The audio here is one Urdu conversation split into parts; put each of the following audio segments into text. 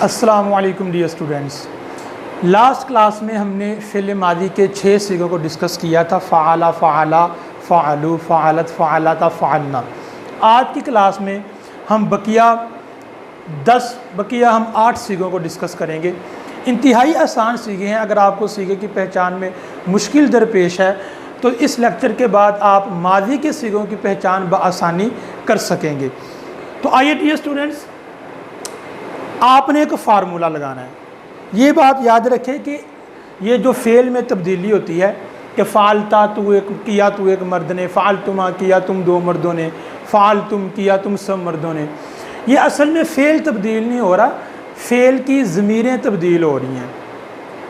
السلام علیکم ڈیئر اسٹوڈنٹس، لاسٹ کلاس میں ہم نے فعل ماضی کے 6 صیغوں کو ڈسکس کیا تھا، فعل، فعلا، فعلوا، فعلت، فعلتا، فعلنا۔ آج کی کلاس میں ہم بقیہ 8 صیغوں کو ڈسکس کریں گے۔ انتہائی آسان صیغے ہیں۔ اگر آپ کو صیغے کی پہچان میں مشکل درپیش ہے تو اس لیکچر کے بعد آپ ماضی کے صیغوں کی پہچان بآسانی کر سکیں گے۔ تو آئیے ڈیئر اسٹوڈنٹس، آپ نے ایک فارمولہ لگانا ہے۔ یہ بات یاد رکھیں کہ یہ جو فعل میں تبدیلی ہوتی ہے کہ فعلتا کیا تو ایک مرد نے، فعلتما کیا تم 2 مردوں نے، فعلتم کیا تم سب مردوں نے، یہ اصل میں فعل تبدیل نہیں ہو رہا، فعل کی ضمیریں تبدیل ہو رہی ہیں۔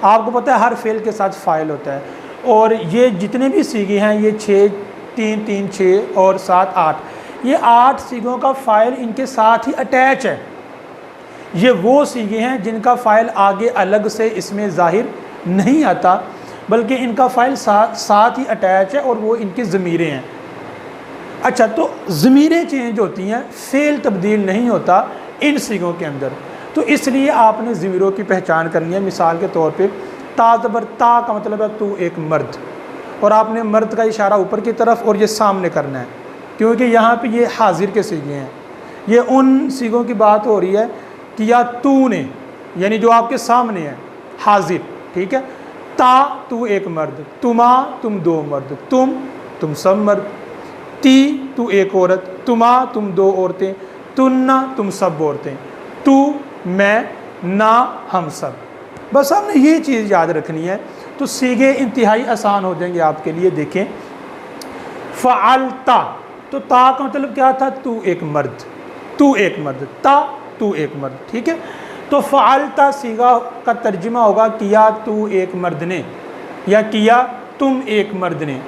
آپ کو پتہ ہے ہر فعل کے ساتھ فاعل ہوتا ہے، اور یہ جتنے بھی صیغے ہیں یہ 6 3 3 6 اور 7 8، یہ 8 صیغوں کا فاعل ان کے ساتھ ہی اٹیچ ہے۔ یہ وہ صیغے ہیں جن کا فاعل آگے الگ سے اس میں ظاہر نہیں آتا، بلکہ ان کا فاعل ساتھ ہی اٹیچ ہے اور وہ ان کی ضمیریں ہیں۔ اچھا، تو ضمیریں چینج ہوتی ہیں، فعل تبدیل نہیں ہوتا ان صیغوں کے اندر، تو اس لیے آپ نے ضمیروں کی پہچان کرنی ہے۔ مثال کے طور پہ تا زبر تا کا مطلب ہے تو ایک مرد، اور آپ نے مرد کا اشارہ اوپر کی طرف اور یہ سامنے کرنا ہے، کیونکہ یہاں پہ یہ حاضر کے صیغے ہیں۔ یہ ان صیغوں کی بات ہو رہی ہے کیا تو نے، یعنی جو آپ کے سامنے ہے، حاضر، ٹھیک ہے۔ تا تو ایک مرد، تما تم 2 مرد، تم سب مرد، تی تو ایک عورت، تما تم 2 عورتیں، تننا تم سب عورتیں، تو میں، نا ہم سب۔ بس ہم نے یہ چیز یاد رکھنی ہے، تو صیغے انتہائی آسان ہو جائیں گے آپ کے لیے۔ دیکھیں فعلتا، تو تا کا مطلب کیا تھا؟ تو ایک مرد، تو ایک مرد، تا تو ایک مرد، ٹھیک ہے۔ تو فعلتا صیغہ کا ترجمہ ہوگا کیا تو ایک مرد نے، یا کیا تم ایک مرد نے۔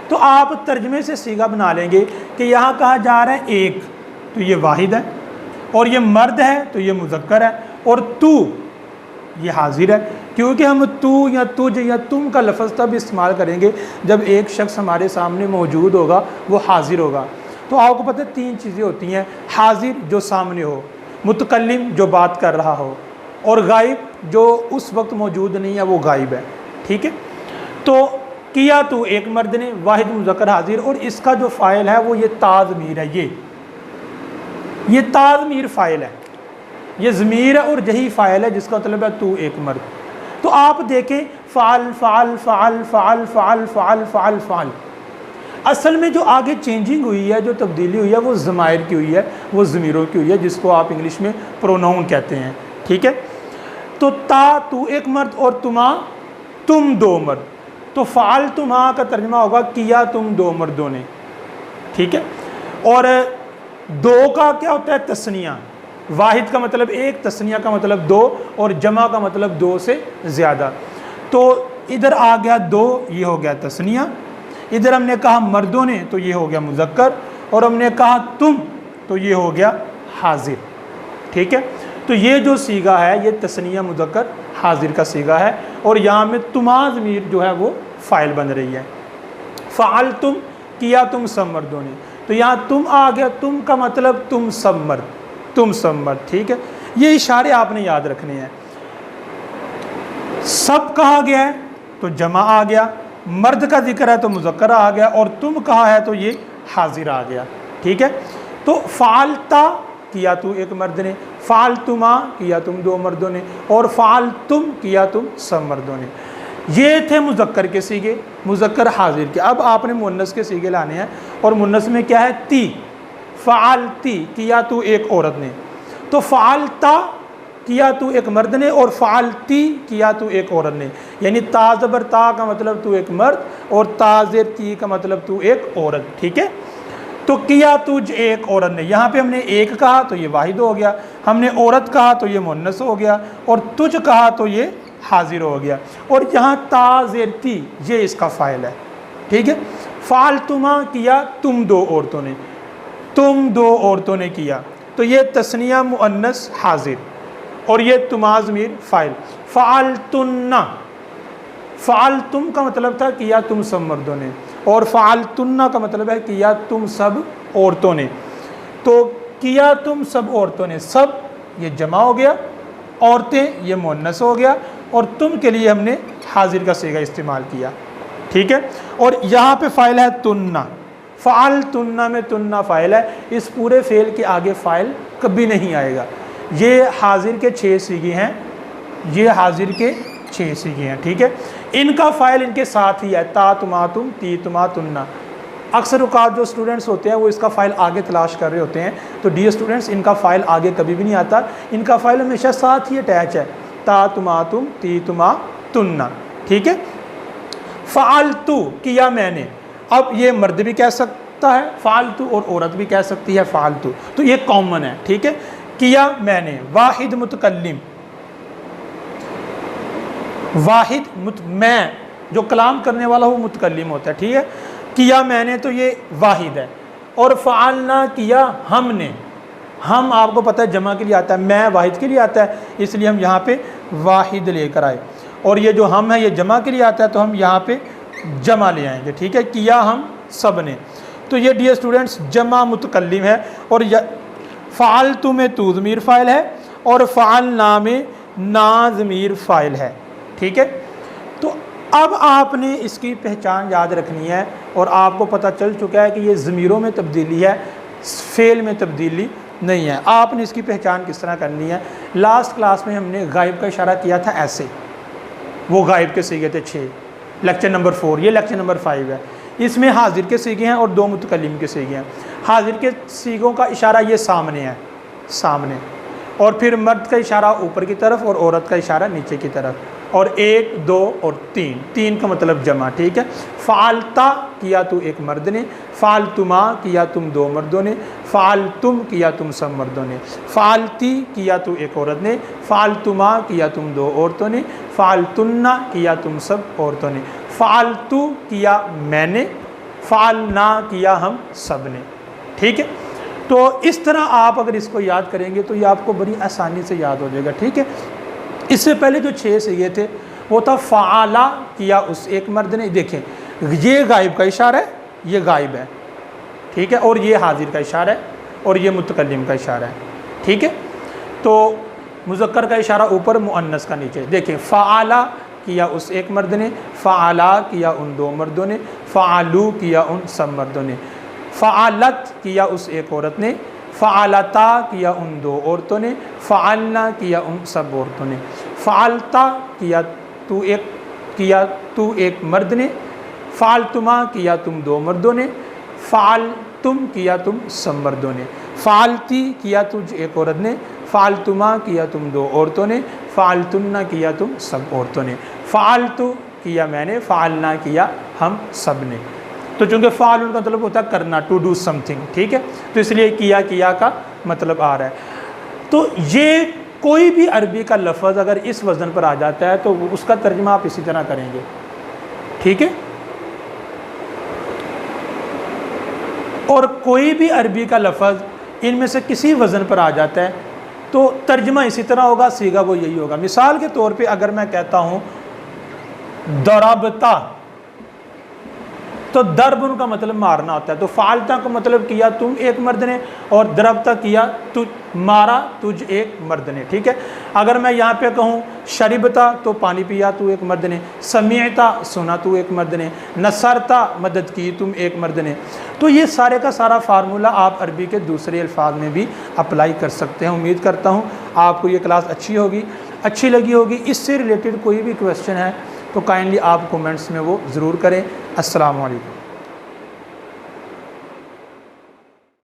تو آپ ترجمے سے صیغہ بنا لیں گے کہ یہاں کہا جا رہا ہے ایک، تو یہ واحد ہے، اور یہ مرد ہے تو یہ مذکر ہے، اور تو یہ حاضر ہے، کیونکہ ہم تو یا تجھ یا تم کا لفظ تب استعمال کریں گے جب ایک شخص ہمارے سامنے موجود ہوگا، وہ حاضر ہوگا۔ تو آپ کو پتہ ہے 3 چیزیں ہوتی ہیں، حاضر جو سامنے ہو، متکلم جو بات کر رہا ہو، اور غائب جو اس وقت موجود نہیں ہے، وہ غائب ہے، ٹھیک ہے۔ تو کیا تو ایک مرد نے، واحد مذکر حاضر، اور اس کا جو فاعل ہے وہ یہ تا ضمیر ہے، یہ تا ضمیر فاعل ہے، یہ ضمیر ہے اور یہی فاعل ہے جس کا مطلب ہے تو ایک مرد۔ تو آپ دیکھیں فعل فعل فعل فعل فعل فعل فعل فعل، اصل میں جو آگے چینجنگ ہوئی ہے، جو تبدیلی ہوئی ہے، وہ ضمائر کی ہوئی ہے، وہ ضمیروں کی ہوئی ہے، جس کو آپ انگلش میں پروناؤن کہتے ہیں، ٹھیک ہے۔ تو تا تو ایک مرد اور تما تم 2 مرد، تو فعل تما کا ترجمہ ہوگا کیا تم 2 مردوں نے، ٹھیک ہے۔ اور 2 کا کیا ہوتا ہے؟ تثنیہ، واحد کا مطلب ایک، تثنیہ کا مطلب 2، اور جمع کا مطلب 2 سے زیادہ۔ تو ادھر آ گیا 2، یہ ہو گیا تثنیہ، ادھر ہم نے کہا مردوں نے تو یہ ہو گیا مذکر، اور ہم نے کہا تم تو یہ ہو گیا حاضر، ٹھیک ہے۔ تو یہ جو صیغہ ہے یہ تثنیہ مذکر حاضر کا صیغہ ہے، اور یہاں میں تما ضمیر جو ہے وہ فاعل بن رہی ہے۔ فعلتم کیا تم سب مردوں نے، تو یہاں تم آ گیا، تم کا مطلب تم سب مرد، تم سب مرد، ٹھیک ہے۔ یہ اشارے آپ نے یاد رکھنے ہیں۔ سب کہا گیا ہے تو جمع آ گیا، مرد کا ذکر ہے تو مذکر آ گیا، اور تم کہا ہے تو یہ حاضر آ گیا، ٹھیک ہے۔ تو فعلتا کیا تو ایک مرد نے، فعلتما کیا تم 2 مردوں نے، اور فعلتم کیا تم سب مردوں نے۔ یہ تھے مذکر کے صیغے، مذکر حاضر کے۔ اب آپ نے مؤنث کے صیغے لانے ہیں، اور مؤنث میں کیا ہے؟ تی، فعلتی کیا تو ایک عورت نے، تو فعلتا کیا تو ایک مرد نے، اور فعلتی کیا تو ایک عورت نے، یعنی تا زبر تا کا مطلب تو ایک مرد، اور تا زیر تی کا مطلب تو ایک عورت، ٹھیک ہے۔ تو کیا تجھ ایک عورت نے، یہاں پہ ہم نے ایک کہا تو یہ واحد ہو گیا، ہم نے عورت کہا تو یہ مؤنث ہو گیا، اور تجھ کہا تو یہ حاضر ہو گیا، اور یہاں تا زیر تی یہ اس کا فاعل ہے، ٹھیک ہے۔ فعلتما کیا تم 2 عورتوں نے، تم 2 عورتوں نے کیا، تو یہ تثنیہ مؤنث حاضر، اور یہ تما ضمیر فاعل۔ فعلتن، فعلتم کا مطلب تھا کیا تم سب مردوں نے، اور فعلتن کا مطلب ہے کیا تم سب عورتوں نے۔ تو کیا تم سب عورتوں نے، سب یہ جمع ہو گیا، عورتیں یہ مؤنث ہو گیا، اور تم کے لیے ہم نے حاضر کا صیغہ استعمال کیا، ٹھیک ہے۔ اور یہاں پہ فاعل ہے تنہ، فعلتن میں تنہ فاعل ہے، اس پورے فعل کے آگے فاعل کبھی نہیں آئے گا۔ یہ حاضر کے 6 صیغے ہیں، یہ حاضر کے 6 صیغے ہیں، ٹھیک ہے۔ ان کا فاعل ان کے ساتھ ہی ہے، تا تما تم، تی تما تنہ۔ اکثر اوقات جو اسٹوڈنٹس ہوتے ہیں وہ اس کا فائل آگے تلاش کر رہے ہوتے ہیں، تو ڈیئر اسٹوڈنٹس ان کا فائل آگے کبھی بھی نہیں آتا، ان کا فائل ہمیشہ ساتھ ہی اٹیچ ہے، تا تما تم، تی تما تنہ، ٹھیک ہے۔ فعلتو کیا میں نے، اب یہ مرد بھی کہہ سکتا ہے فعلتو، اور عورت بھی کہہ سکتی ہے فعلتو، تو یہ کامن ہے، ٹھیک ہے۔ کیا میں نے، واحد متکلم، میں جو کلام کرنے والا وہ متکلم ہوتا ہے، ٹھیک ہے۔ کیا میں نے تو یہ واحد ہے، اور فعلنا کیا ہم نے، ہم آپ کو پتہ ہے جمع کے لیے آتا ہے، میں واحد کے لیے آتا ہے، اس لیے ہم یہاں پہ واحد لے کر آئے، اور یہ جو ہم ہے یہ جمع کے لیے آتا ہے تو ہم یہاں پہ جمع لے آئیں گے، ٹھیک ہے۔ کیا ہم سب نے، تو یہ ڈیئر اسٹوڈنٹس جمع متکلم ہے، اور فعلتو میں تو ضمیر فاعل ہے، اور فعلنا میں نا ضمیر فاعل ہے، ٹھیک ہے۔ تو اب آپ نے اس کی پہچان یاد رکھنی ہے، اور آپ کو پتہ چل چکا ہے کہ یہ ضمیروں میں تبدیلی ہے، فعل میں تبدیلی نہیں ہے۔ آپ نے اس کی پہچان کس طرح کرنی ہے، لاسٹ کلاس میں ہم نے غائب کا اشارہ کیا تھا ایسے، وہ غائب کے صیغے تھے 6، لیکچر نمبر 4، یہ لیکچر نمبر 5 ہے۔ اس میں حاضر کے صیغے ہیں اور 2 متکلم کے صیغے ہیں۔ حاضر کے صیغوں کا اشارہ یہ سامنے ہے، سامنے، اور پھر مرد کا اشارہ اوپر کی طرف اور عورت کا اشارہ نیچے کی طرف، اور 1 2 اور 3 کا مطلب جمع، ٹھیک ہے۔ فعلتا کیا تو ایک مرد نے، فعلتما کیا تم 2 مردوں نے، فعلتم کیا تم سب مردوں نے، فعلتی کیا تو ایک عورت نے، فعلتما کیا تم 2 عورتوں نے، فعلتن کیا تم سب عورتوں نے، فعلتو کیا میں نے، فعلنا کیا ہم سب نے، ٹھیک ہے۔ تو اس طرح آپ اگر اس کو یاد کریں گے تو یہ آپ کو بڑی آسانی سے یاد ہو جائے گا، ٹھیک ہے۔ اس سے پہلے جو 6 صیغے تھے وہ تھا فعلا کیا اس ایک مرد نے، دیکھیں یہ غائب کا اشارہ ہے، یہ غائب ہے، ٹھیک ہے، اور یہ حاضر کا اشارہ ہے، اور یہ متکلم کا اشارہ ہے، ٹھیک ہے۔ تو مذکر کا اشارہ اوپر، مؤنث کا نیچے، دیکھیں فعلا کیا اس ایک مرد نے، فعلا کیا ان 2 مردوں نے، فعلو کیا ان سب مردوں نے، فعلت کیا اس ایک عورت نے، فعلتا کیا ان 2 عورتوں نے، فعلنا کیا ان سب عورتوں نے، فعلتا کیا تو ایک مرد نے، فعلتما کیا تم 2 مردوں نے، فعلتم کیا تم سب مردوں نے، فعلتی کیا تجھ ایک عورت نے، فعلتما کیا تم 2 عورتوں نے، فعلتن کیا تم سب عورتوں نے، فعلتو کیا میں نے، فعلنا کیا ہم سب نے۔ تو چونکہ فعل کا مطلب ہوتا ہے کرنا، ٹو ڈو سم تھنگ، ٹھیک ہے، تو اس لیے کیا کا مطلب آ رہا ہے۔ تو یہ کوئی بھی عربی کا لفظ اگر اس وزن پر آ جاتا ہے تو اس کا ترجمہ آپ اسی طرح کریں گے، ٹھیک ہے۔ اور کوئی بھی عربی کا لفظ ان میں سے کسی وزن پر آ جاتا ہے تو ترجمہ اسی طرح ہوگا، صیغہ وہ یہی ہوگا۔ مثال کے طور پہ اگر میں کہتا ہوں ضربتا، تو ضرب ان کا مطلب مارنا ہوتا ہے، تو فعلتا کا مطلب کیا تم ایک مرد نے، اور ضربتا کیا مارا تجھ ایک مرد نے، ٹھیک ہے۔ اگر میں یہاں پہ کہوں شربتا تو پانی پیا تو ایک مرد نے، سمعتا سنا تو ایک مرد نے، نصرتا مدد کی تم ایک مرد نے۔ تو یہ سارے کا سارا فارمولہ آپ عربی کے دوسرے الفاظ میں بھی اپلائی کر سکتے ہیں۔ امید کرتا ہوں آپ کو یہ کلاس اچھی لگی ہوگی۔ اس سے ریلیٹڈ کوئی بھی کویسچن ہے تو کائنڈلی آپ کومنٹس میں وہ ضرور کریں۔ السلام علیکم۔